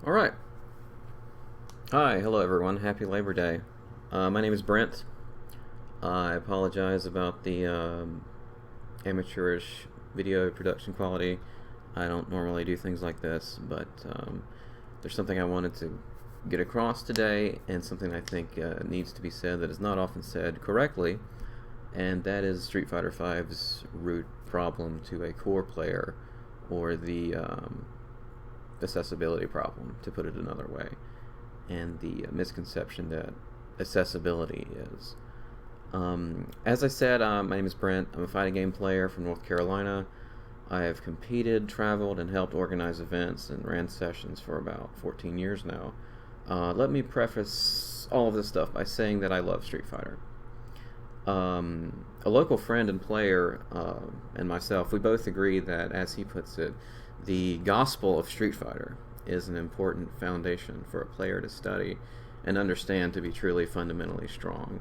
All right. Hi, hello everyone. Happy Labor Day. My name is Brent. I apologize about the amateurish video production quality. I don't normally do things like this, but there's something I wanted to get across today, and something I think needs to be said that is not often said correctly, and that is Street Fighter V's root problem to a core player, or the accessibility problem, to put it another way, and the misconception that accessibility is. As I said, my name is Brent. I'm a fighting game player from North Carolina. I have competed, traveled, and helped organize events and ran sessions for about 14 years now. Let me preface all of this stuff by saying that I love Street Fighter. A local friend and player and myself, we both agree that, as he puts it, the gospel of Street Fighter is an important foundation for a player to study and understand to be truly fundamentally strong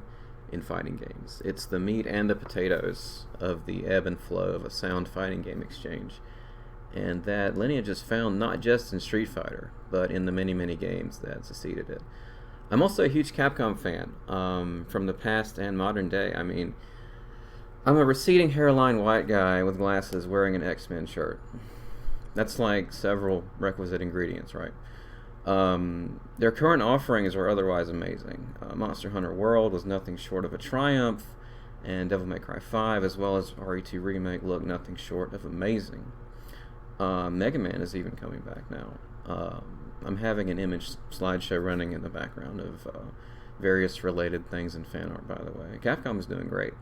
in fighting games. It's the meat and the potatoes of the ebb and flow of a sound fighting game exchange, and that lineage is found not just in Street Fighter, but in the many, many games that succeeded it. I'm also a huge Capcom fan, from the past and modern day. I mean, I'm a receding hairline white guy with glasses wearing an X-Men shirt. That's like several requisite ingredients, right? Their current offerings are otherwise amazing. Monster Hunter World was nothing short of a triumph, and Devil May Cry 5, as well as RE2 Remake, look nothing short of amazing. Mega Man is even coming back now. I'm having an image slideshow running in the background of various related things in fan art, by the way. Capcom is doing great.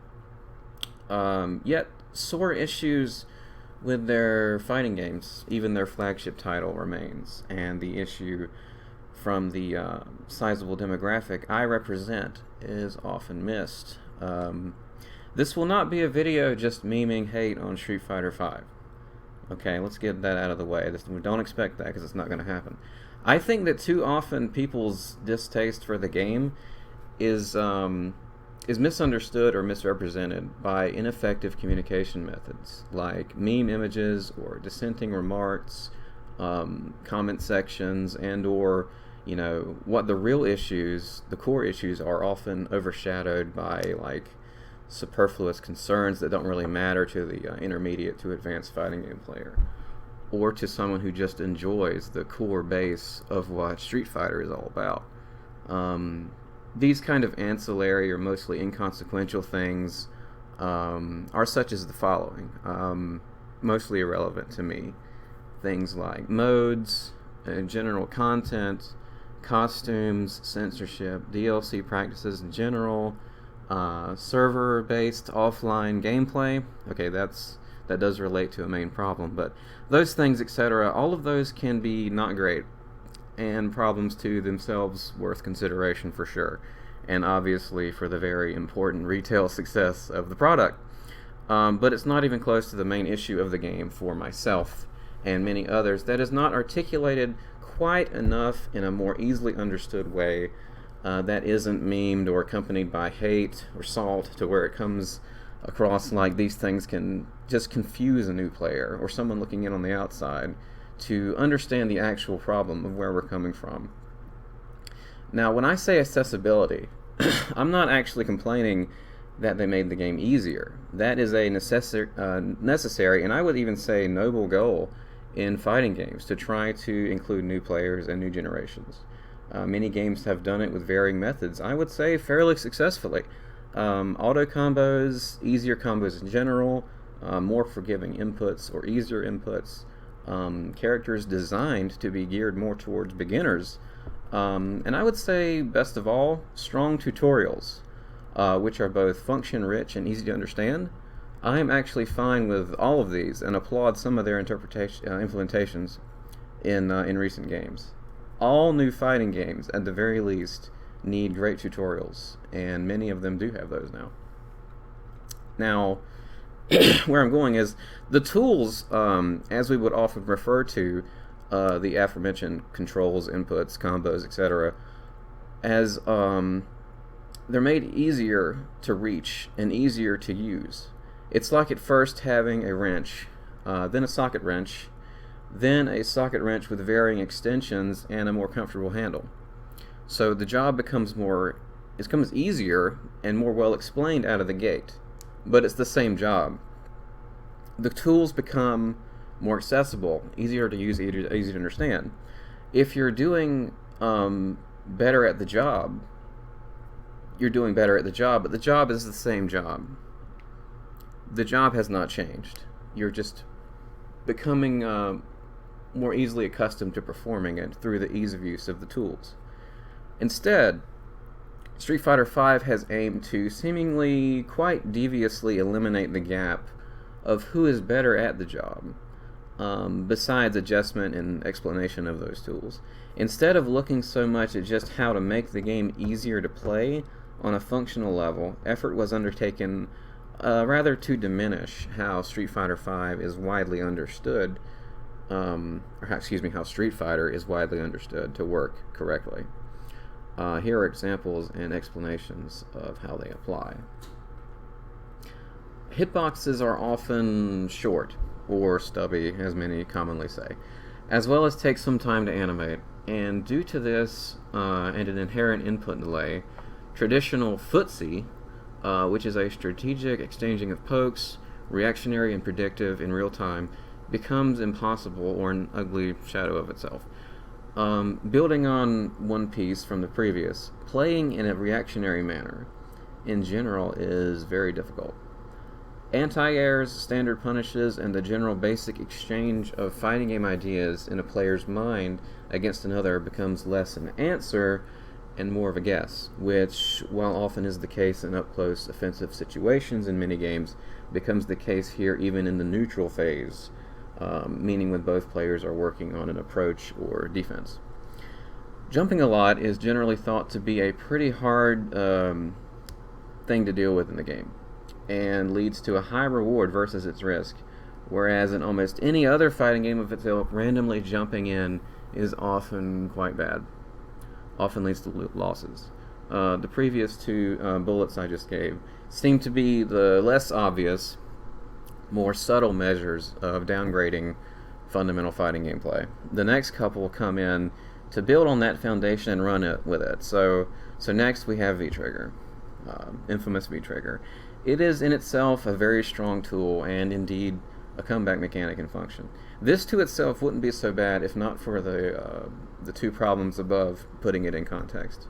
Yet, sore issues with their fighting games, even their flagship title, remains, and the issue from the sizable demographic I represent is often missed. This will not be a video just memeing hate on Street Fighter 5. Okay, let's get that out of the way. We don't expect that, because it's not going to happen. I think that too often people's distaste for the game is misunderstood or misrepresented by ineffective communication methods like meme images or dissenting remarks, comment sections, and or what the real issues, the core issues, are often overshadowed by like superfluous concerns that don't really matter to the intermediate to advanced fighting game player, or to someone who just enjoys the core base of what Street Fighter is all about. These kind of ancillary or mostly inconsequential things are such as the following, mostly irrelevant to me. Things like modes, general content, costumes, censorship, DLC practices in general, server-based offline gameplay. Okay, that does relate to a main problem, but those things, etc., all of those can be not great, and problems to themselves worth consideration for sure, and obviously for the very important retail success of the product. But it's not even close to the main issue of the game for myself and many others that is not articulated quite enough in a more easily understood way that isn't memed or accompanied by hate or salt, to where it comes across like these things can just confuse a new player or someone looking in on the outside to understand the actual problem of where we're coming from. Now, when I say accessibility, I'm not actually complaining that they made the game easier. That is a necessary, and I would even say noble goal in fighting games, to try to include new players and new generations. Many games have done it with varying methods, I would say fairly successfully. Auto combos, easier combos in general, more forgiving inputs or easier inputs, characters designed to be geared more towards beginners, and I would say, best of all, strong tutorials, which are both function-rich and easy to understand. I am actually fine with all of these and applaud some of their implementations in recent games. All new fighting games, at the very least, need great tutorials, and many of them do have those now. Now, where I'm going is the tools, as we would often refer to the aforementioned controls, inputs, combos, etc., as they're made easier to reach and easier to use. It's like at first having a wrench, then a socket wrench, then a socket wrench with varying extensions and a more comfortable handle. So the job becomes easier and more well explained out of the gate, but it's the same job. The tools become more accessible, easier to use, easy to understand. If you're doing better at the job, you're doing better at the job, but the job is the same job. The job has not changed. You're just becoming more easily accustomed to performing it through the ease of use of the tools. Instead, Street Fighter V has aimed to seemingly quite deviously eliminate the gap of who is better at the job, besides adjustment and explanation of those tools. Instead of looking so much at just how to make the game easier to play on a functional level, effort was undertaken rather to diminish how Street Fighter V is widely understood, how Street Fighter is widely understood to work correctly. Here are examples and explanations of how they apply. Hitboxes are often short, or stubby, as many commonly say, as well as take some time to animate, and due to this and an inherent input delay, traditional footsie, which is a strategic exchanging of pokes, reactionary and predictive in real time, becomes impossible or an ugly shadow of itself. Building on one piece from the previous, playing in a reactionary manner in general is very difficult. Anti-airs, standard punishes, and the general basic exchange of fighting game ideas in a player's mind against another becomes less an answer and more of a guess, which, while often is the case in up-close offensive situations in many games, becomes the case here even in the neutral phase, meaning when both players are working on an approach or defense. Jumping a lot is generally thought to be a pretty hard thing to deal with in the game, and leads to a high reward versus its risk, whereas in almost any other fighting game of its ilk, randomly jumping in is often quite bad, often leads to losses. The previous two bullets I just gave seem to be the less obvious, more subtle measures of downgrading fundamental fighting gameplay. The next couple come in to build on that foundation and run it with it. So next we have V-Trigger, infamous V-Trigger. It is in itself a very strong tool and indeed a comeback mechanic in function. This to itself wouldn't be so bad if not for the two problems above putting it in context.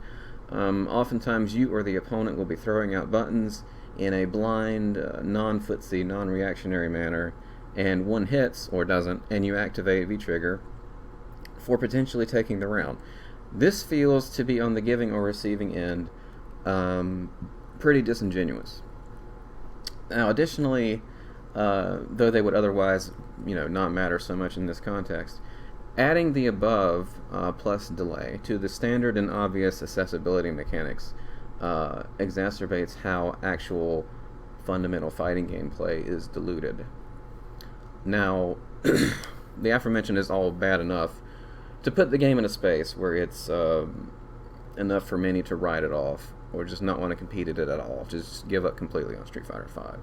Oftentimes you or the opponent will be throwing out buttons in a blind, non-footsie, non-reactionary manner, and one hits or doesn't, and you activate V-Trigger for potentially taking the round. This feels to be on the giving or receiving end pretty disingenuous. Now, additionally, though they would otherwise, not matter so much in this context, adding the above plus delay to the standard and obvious accessibility mechanics exacerbates how actual fundamental fighting gameplay is diluted. Now, the aforementioned is all bad enough to put the game in a space where it's enough for many to write it off or just not want to compete at it at all, just give up completely on Street Fighter V.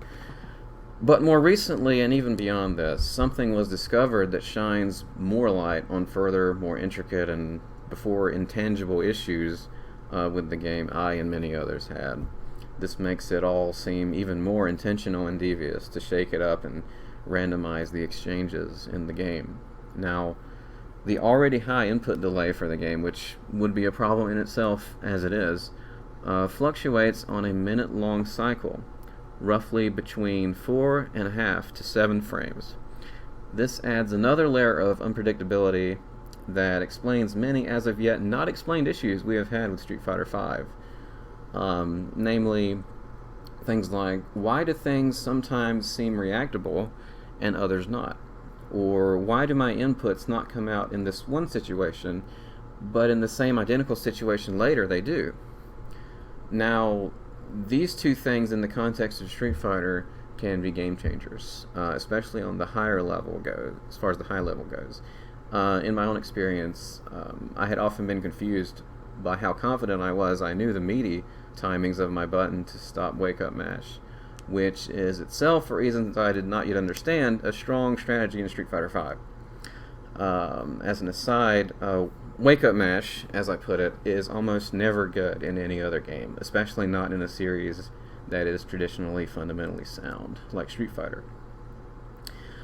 But more recently, and even beyond this, something was discovered that shines more light on further, more intricate, and before intangible issues with the game I and many others had. This makes it all seem even more intentional and devious to shake it up and randomize the exchanges in the game. Now, the already high input delay for the game, which would be a problem in itself as it is, fluctuates on a minute-long cycle, roughly between 4.5 to 7 frames. This adds another layer of unpredictability that explains many as of yet not explained issues we have had with Street Fighter V. Namely, things like, why do things sometimes seem reactable and others not? Or why do my inputs not come out in this one situation, but in the same identical situation later they do? Now, these two things in the context of Street Fighter can be game changers, especially on the higher level goes, as far as the high level goes. In my own experience, I had often been confused by how confident I knew the meaty timings of my button to stop wake up mash, which is itself, for reasons I did not yet understand, a strong strategy in Street Fighter V. As an aside, Wake Up Mash, as I put it, is almost never good in any other game, especially not in a series that is traditionally fundamentally sound, like Street Fighter.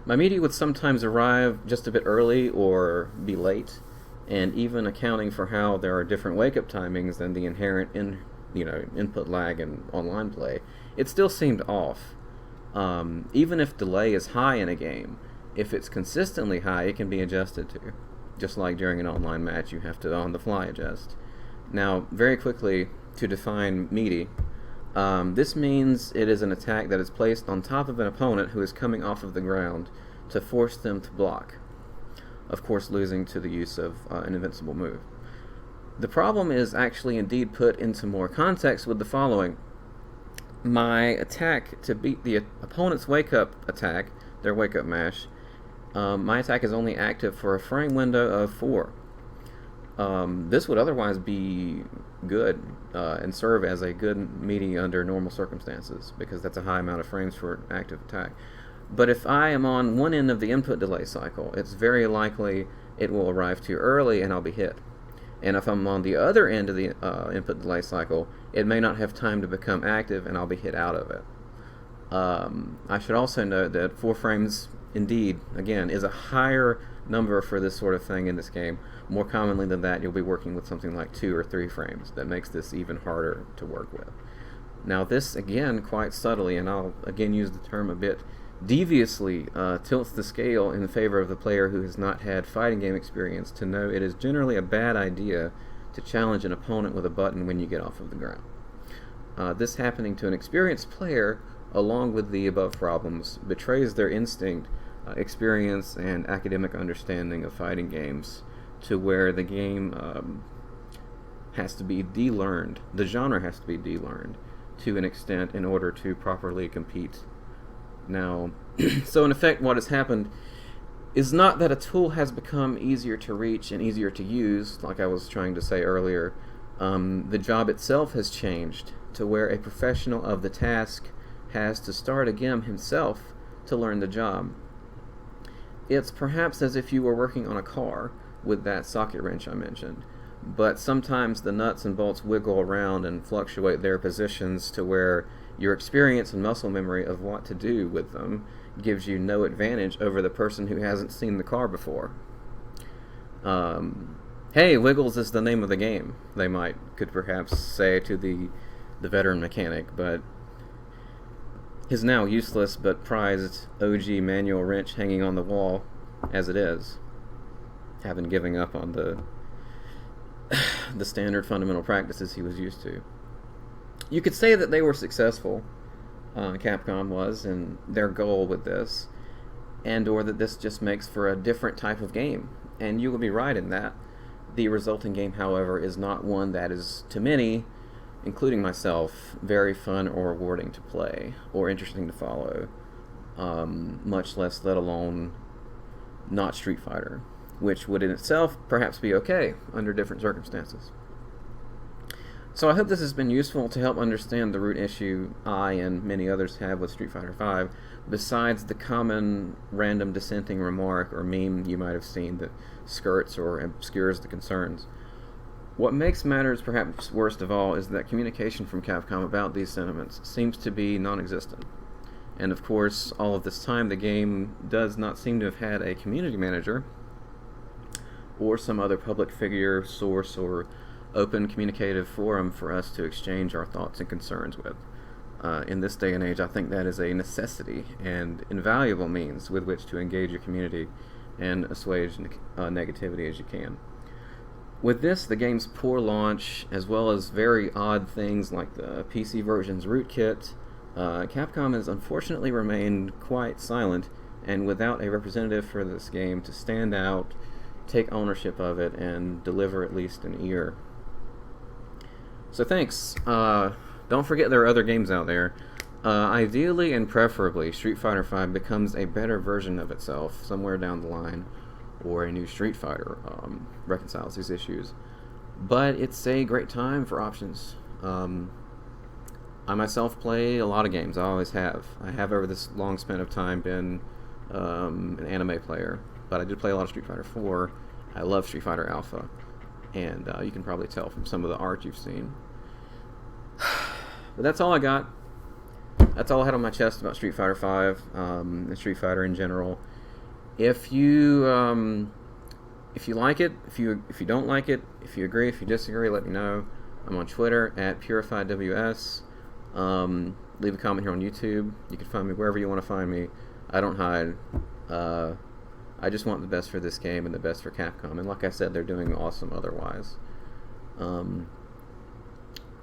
My media would sometimes arrive just a bit early or be late, and even accounting for how there are different wake-up timings and the inherent input lag in online play, it still seemed off. Even if delay is high in a game, if it's consistently high, it can be adjusted to. Just like during an online match, you have to on-the-fly adjust. Now, very quickly, to define meaty, this means it is an attack that is placed on top of an opponent who is coming off of the ground to force them to block, of course losing to the use of an invincible move. The problem is actually indeed put into more context with the following. My attack to beat the opponent's wake-up attack, their wake-up mash, my attack is only active for a frame window of 4. This would otherwise be good and serve as a good meaty under normal circumstances, because that's a high amount of frames for an active attack. But if I am on one end of the input delay cycle, it's very likely it will arrive too early and I'll be hit. And if I'm on the other end of the input delay cycle, it may not have time to become active and I'll be hit out of it. I should also note that 4 frames, indeed, again, is a higher number for this sort of thing in this game. More commonly than that, you'll be working with something like 2 or 3 frames. That makes this even harder to work with. Now this, again, quite subtly, and I'll again use the term a bit deviously, tilts the scale in favor of the player who has not had fighting game experience to know it is generally a bad idea to challenge an opponent with a button when you get off of the ground. This happening to an experienced player, along with the above problems, betrays their instinct, experience, and academic understanding of fighting games to where the game has to be de-learned, the genre has to be de-learned to an extent in order to properly compete. Now, so in effect what has happened is not that a tool has become easier to reach and easier to use, like I was trying to say earlier. The job itself has changed to where a professional of the task has to start again himself to learn the job. It's perhaps as if you were working on a car with that socket wrench I mentioned, but sometimes the nuts and bolts wiggle around and fluctuate their positions to where your experience and muscle memory of what to do with them gives you no advantage over the person who hasn't seen the car before. Hey, Wiggles is the name of the game, they could perhaps say to the veteran mechanic, but his now useless but prized OG manual wrench hanging on the wall as it is, having given up on the standard fundamental practices he was used to. You could say that they were successful, Capcom was, in their goal with this, and or that this just makes for a different type of game, and you would be right in that. The resulting game, however, is not one that is, to many, including myself, very fun or rewarding to play, or interesting to follow, much less let alone not Street Fighter, which would in itself perhaps be okay under different circumstances. So I hope this has been useful to help understand the root issue I and many others have with Street Fighter V, besides the common random dissenting remark or meme you might have seen that skirts or obscures the concerns. What makes matters perhaps worst of all is that communication from Capcom about these sentiments seems to be non-existent. And of course, all of this time the game does not seem to have had a community manager or some other public figure, source, or open communicative forum for us to exchange our thoughts and concerns with. In this day and age, I think that is a necessity and invaluable means with which to engage your community and assuage negativity as you can. With this, the game's poor launch, as well as very odd things like the PC version's rootkit, Capcom has unfortunately remained quite silent, and without a representative for this game to stand out, take ownership of it, and deliver at least an ear. So thanks. Don't forget there are other games out there. Ideally and preferably, Street Fighter V becomes a better version of itself somewhere down the line, or a new Street Fighter reconciles these issues. But it's a great time for options. I myself play a lot of games. I always have. I have over this long span of time been an anime player. but I did play a lot of Street Fighter 4. I love Street Fighter Alpha, and you can probably tell from some of the art you've seen. But that's all I got. That's all I had on my chest about Street Fighter 5 and Street Fighter in general. If you like it, if you don't like it, if you agree, if you disagree, let me know. I'm on Twitter at PurifiedWS. Leave a comment here on YouTube. You can find me wherever you want to find me. I don't hide. I just want the best for this game and the best for Capcom. And like I said, they're doing awesome otherwise.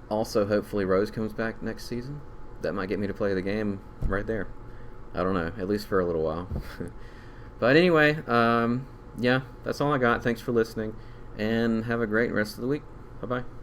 Also, hopefully Rose comes back next season. That might get me to play the game right there. I don't know, at least for a little while. But anyway, yeah, that's all I got. Thanks for listening, and have a great rest of the week. Bye-bye.